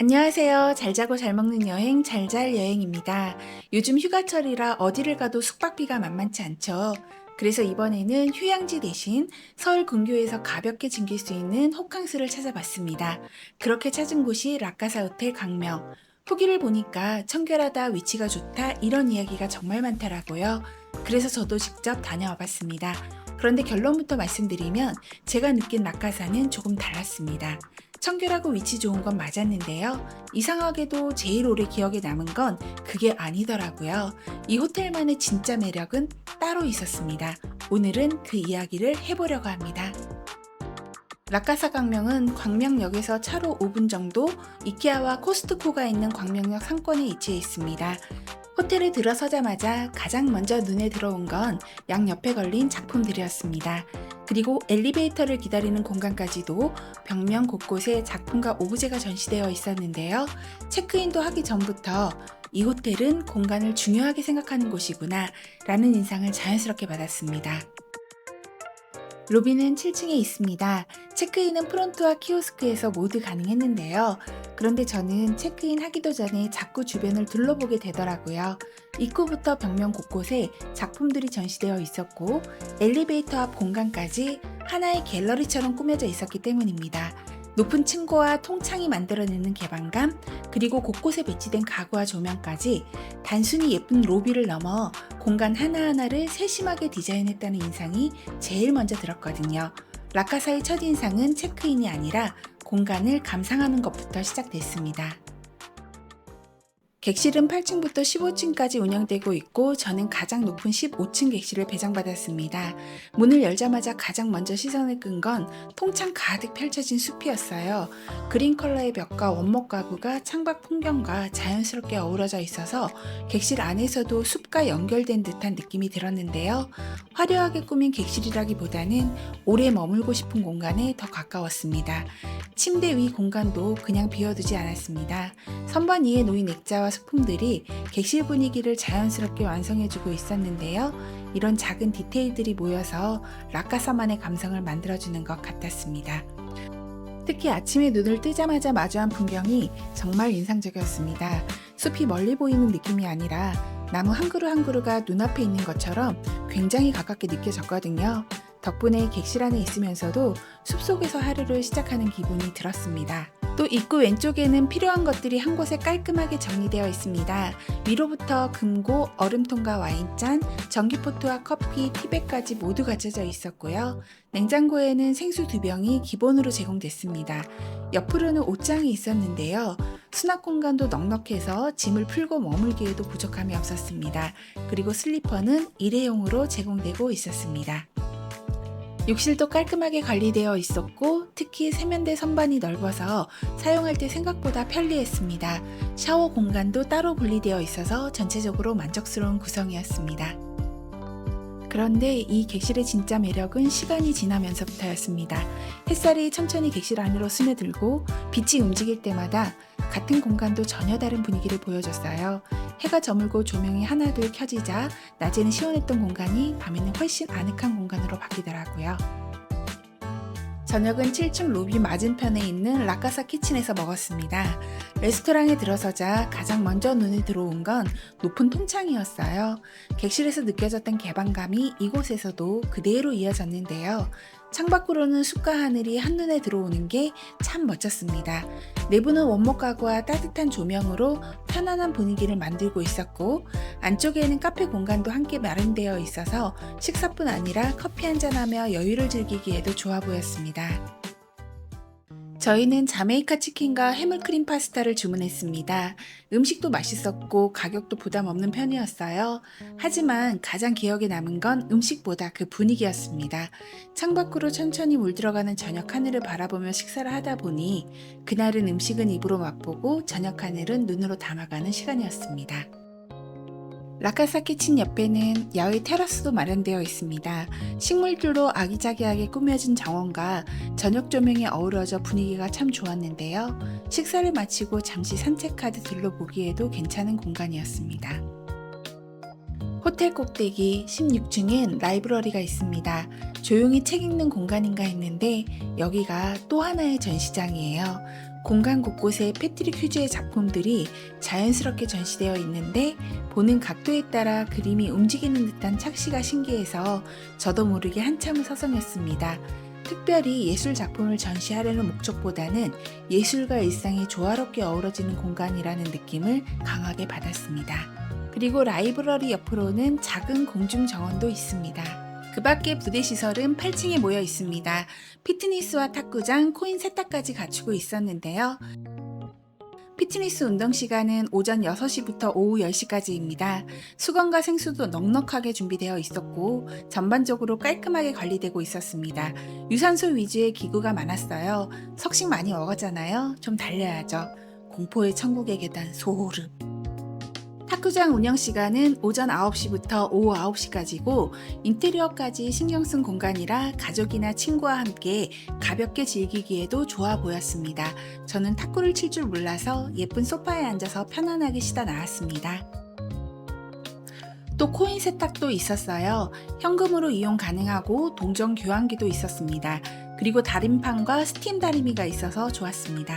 안녕하세요. 잘 자고 잘 먹는 여행, 잘 잘 여행입니다. 요즘 휴가철이라 어디를 가도 숙박비가 만만치 않죠. 그래서 이번에는 휴양지 대신 서울 근교에서 가볍게 즐길 수 있는 호캉스를 찾아봤습니다. 그렇게 찾은 곳이 라카사 호텔 강명. 후기를 보니까 청결하다, 위치가 좋다, 이런 이야기가 정말 많더라고요. 그래서 저도 직접 다녀와 봤습니다. 그런데 결론부터 말씀드리면 제가 느낀 라카사는 조금 달랐습니다. 청결하고 위치 좋은 건 맞았는데요. 이상하게도 제일 오래 기억에 남은 건 그게 아니더라고요. 이 호텔만의 진짜 매력은 따로 있었습니다. 오늘은 그 이야기를 해보려고 합니다. 라카사 광명은 광명역에서 차로 5분 정도 이케아와 코스트코가 있는 광명역 상권에 위치해 있습니다. 호텔에 들어서자마자 가장 먼저 눈에 들어온 건 양옆에 걸린 작품들이었습니다. 그리고 엘리베이터를 기다리는 공간까지도 벽면 곳곳에 작품과 오브제가 전시되어 있었는데요. 체크인도 하기 전부터 이 호텔은 공간을 중요하게 생각하는 곳이구나 라는 인상을 자연스럽게 받았습니다. 로비는 7층에 있습니다. 체크인은 프론트와 키오스크에서 모두 가능했는데요. 그런데 저는 체크인 하기도 전에 자꾸 주변을 둘러보게 되더라고요. 입구부터 벽면 곳곳에 작품들이 전시되어 있었고 엘리베이터 앞 공간까지 하나의 갤러리처럼 꾸며져 있었기 때문입니다. 높은 층고와 통창이 만들어내는 개방감, 그리고 곳곳에 배치된 가구와 조명까지 단순히 예쁜 로비를 넘어 공간 하나하나를 세심하게 디자인했다는 인상이 제일 먼저 들었거든요. 라카사의 첫인상은 체크인이 아니라 공간을 감상하는 것부터 시작됐습니다. 객실은 8층부터 15층까지 운영되고 있고 저는 가장 높은 15층 객실을 배정받았습니다. 문을 열자마자 가장 먼저 시선을 끈 건 통창 가득 펼쳐진 숲이었어요. 그린 컬러의 벽과 원목 가구가 창밖 풍경과 자연스럽게 어우러져 있어서 객실 안에서도 숲과 연결된 듯한 느낌이 들었는데요. 화려하게 꾸민 객실이라기보다는 오래 머물고 싶은 공간에 더 가까웠습니다. 침대 위 공간도 그냥 비워두지 않았습니다. 선반 위에 놓인 액자와 소품들이 객실 분위기를 자연스럽게 완성해주고 있었는데요. 이런 작은 디테일들이 모여서 라카사만의 감성을 만들어주는 것 같았습니다. 특히 아침에 눈을 뜨자마자 마주한 풍경이 정말 인상적이었습니다. 숲이 멀리 보이는 느낌이 아니라 나무 한 그루 한 그루가 눈앞에 있는 것처럼 굉장히 가깝게 느껴졌거든요. 덕분에 객실 안에 있으면서도 숲속에서 하루를 시작하는 기분이 들었습니다. 또 입구 왼쪽에는 필요한 것들이 한 곳에 깔끔하게 정리되어 있습니다. 위로부터 금고, 얼음통과 와인잔, 전기포트와 커피, 티백까지 모두 갖춰져 있었고요. 냉장고에는 생수 2병이 기본으로 제공됐습니다. 옆으로는 옷장이 있었는데요. 수납 공간도 넉넉해서 짐을 풀고 머물기에도 부족함이 없었습니다. 그리고 슬리퍼는 일회용으로 제공되고 있었습니다. 욕실도 깔끔하게 관리되어 있었고 특히 세면대 선반이 넓어서 사용할 때 생각보다 편리했습니다. 샤워 공간도 따로 분리되어 있어서 전체적으로 만족스러운 구성이었습니다. 그런데 이 객실의 진짜 매력은 시간이 지나면서부터였습니다. 햇살이 천천히 객실 안으로 스며들고 빛이 움직일 때마다 같은 공간도 전혀 다른 분위기를 보여줬어요. 해가 저물고 조명이 하나둘 켜지자 낮에는 시원했던 공간이 밤에는 훨씬 아늑한 공간으로 바뀌더라고요. 저녁은 7층 로비 맞은편에 있는 라카사 키친에서 먹었습니다. 레스토랑에 들어서자 가장 먼저 눈에 들어온 건 높은 통창이었어요. 객실에서 느껴졌던 개방감이 이곳에서도 그대로 이어졌는데요. 창밖으로는 숲과 하늘이 한눈에 들어오는 게 참 멋졌습니다. 내부는 원목 가구와 따뜻한 조명으로 편안한 분위기를 만들고 있었고 안쪽에는 카페 공간도 함께 마련되어 있어서 식사뿐 아니라 커피 한잔하며 여유를 즐기기에도 좋아 보였습니다. 저희는 자메이카 치킨과 해물크림 파스타를 주문했습니다. 음식도 맛있었고 가격도 부담 없는 편이었어요. 하지만 가장 기억에 남은 건 음식보다 그 분위기였습니다. 창밖으로 천천히 물들어가는 저녁 하늘을 바라보며 식사를 하다 보니 그날은 음식은 입으로 맛보고 저녁 하늘은 눈으로 담아가는 시간이었습니다. 라카사 키친 옆에는 야외 테라스도 마련되어 있습니다. 식물들로 아기자기하게 꾸며진 정원과 저녁 조명이 어우러져 분위기가 참 좋았는데요. 식사를 마치고 잠시 산책하듯 둘러보기에도 괜찮은 공간이었습니다. 호텔 꼭대기 16층엔 라이브러리가 있습니다. 조용히 책 읽는 공간인가 했는데 여기가 또 하나의 전시장이에요. 공간 곳곳에 패트릭 휴즈의 작품들이 자연스럽게 전시되어 있는데 보는 각도에 따라 그림이 움직이는 듯한 착시가 신기해서 저도 모르게 한참을 서성였습니다. 특별히 예술 작품을 전시하려는 목적보다는 예술과 일상이 조화롭게 어우러지는 공간이라는 느낌을 강하게 받았습니다. 그리고 라이브러리 옆으로는 작은 공중 정원도 있습니다. 그 밖에 부대 시설은 8층에 모여 있습니다. 피트니스와 탁구장, 코인 세탁까지 갖추고 있었는데요. 피트니스 운동 시간은 오전 6시부터 오후 10시까지입니다. 수건과 생수도 넉넉하게 준비되어 있었고 전반적으로 깔끔하게 관리되고 있었습니다. 유산소 위주의 기구가 많았어요. 석식 많이 먹었잖아요. 좀 달려야죠. 공포의 천국의 계단 소름. 탁구장 운영 시간은 오전 9시부터 오후 9시까지고 인테리어까지 신경 쓴 공간이라 가족이나 친구와 함께 가볍게 즐기기에도 좋아 보였습니다. 저는 탁구를 칠 줄 몰라서 예쁜 소파에 앉아서 편안하게 쉬다 나왔습니다. 또 코인 세탁도 있었어요. 현금으로 이용 가능하고 동전 교환기도 있었습니다. 그리고 다림판과 스팀 다리미가 있어서 좋았습니다.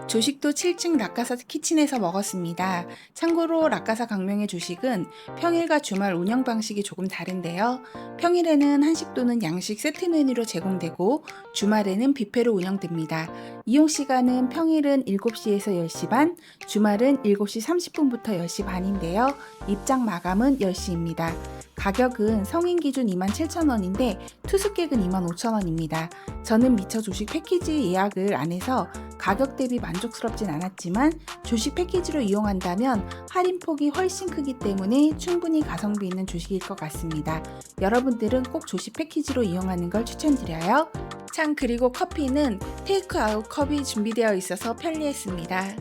조식도 7층 라카사 키친에서 먹었습니다. 참고로 라카사 강명의 조식은 평일과 주말 운영 방식이 조금 다른데요. 평일에는 한식 또는 양식 세트 메뉴로 제공되고 주말에는 뷔페로 운영됩니다. 이용 시간은 평일은 7시에서 10시 반, 주말은 7시 30분부터 10시 반인데요. 입장 마감은 10시입니다. 가격은 성인 기준 27,000원인데 투숙객은 25,000원입니다. 저는 미처 조식 패키지 예약을 안 해서 가격 대비 만족스럽진 않았지만 조식 패키지로 이용한다면 할인폭이 훨씬 크기 때문에 충분히 가성비 있는 조식일 것 같습니다. 여러분들은 꼭 조식 패키지로 이용하는 걸 추천드려요. 참, 그리고 커피는 테이크아웃 컵이 준비되어 있어서 편리했습니다.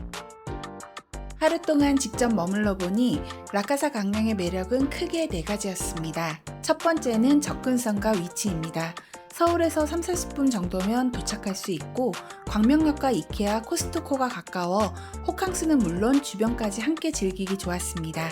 하루 동안 직접 머물러 보니 라카사 강명의 매력은 크게 4가지였습니다. 첫 번째는 접근성과 위치입니다. 서울에서 30-40분 정도면 도착할 수 있고 광명역과 이케아, 코스트코가 가까워 호캉스는 물론 주변까지 함께 즐기기 좋았습니다.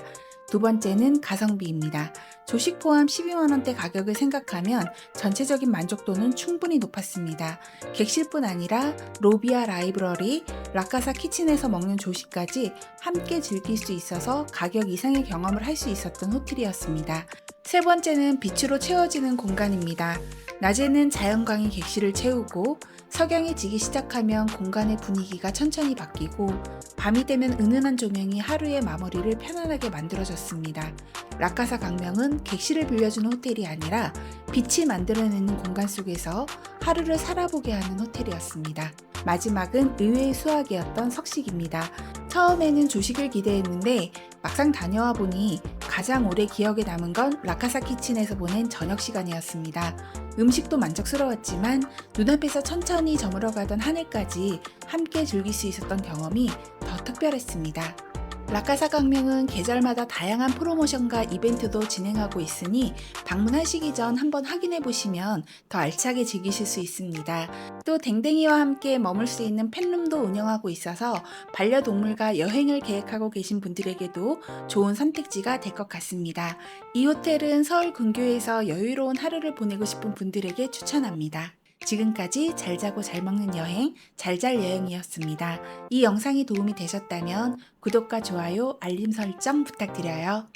두 번째는 가성비입니다. 조식 포함 12만원대 가격을 생각하면 전체적인 만족도는 충분히 높았습니다. 객실뿐 아니라 로비와 라이브러리, 라카사 키친에서 먹는 조식까지 함께 즐길 수 있어서 가격 이상의 경험을 할 수 있었던 호텔이었습니다. 세 번째는 빛으로 채워지는 공간입니다. 낮에는 자연광이 객실을 채우고 석양이 지기 시작하면 공간의 분위기가 천천히 바뀌고 밤이 되면 은은한 조명이 하루의 마무리를 편안하게 만들어줬습니다. 라카사 강명은 객실을 빌려주는 호텔이 아니라 빛이 만들어내는 공간 속에서 하루를 살아보게 하는 호텔이었습니다. 마지막은 의외의 수확이었던 석식입니다. 처음에는 조식을 기대했는데 막상 다녀와 보니 가장 오래 기억에 남은 건 라카사 키친에서 보낸 저녁 시간이었습니다. 음식도 만족스러웠지만 눈앞에서 천천히 저물어가던 하늘까지 함께 즐길 수 있었던 경험이 더 특별했습니다. 라카사 강명은 계절마다 다양한 프로모션과 이벤트도 진행하고 있으니 방문하시기 전 한번 확인해 보시면 더 알차게 즐기실 수 있습니다. 또 댕댕이와 함께 머물 수 있는 펫룸도 운영하고 있어서 반려동물과 여행을 계획하고 계신 분들에게도 좋은 선택지가 될 것 같습니다. 이 호텔은 서울 근교에서 여유로운 하루를 보내고 싶은 분들에게 추천합니다. 지금까지 잘 자고 잘 먹는 여행, 잘잘 여행이었습니다. 이 영상이 도움이 되셨다면 구독과 좋아요, 알림 설정 부탁드려요.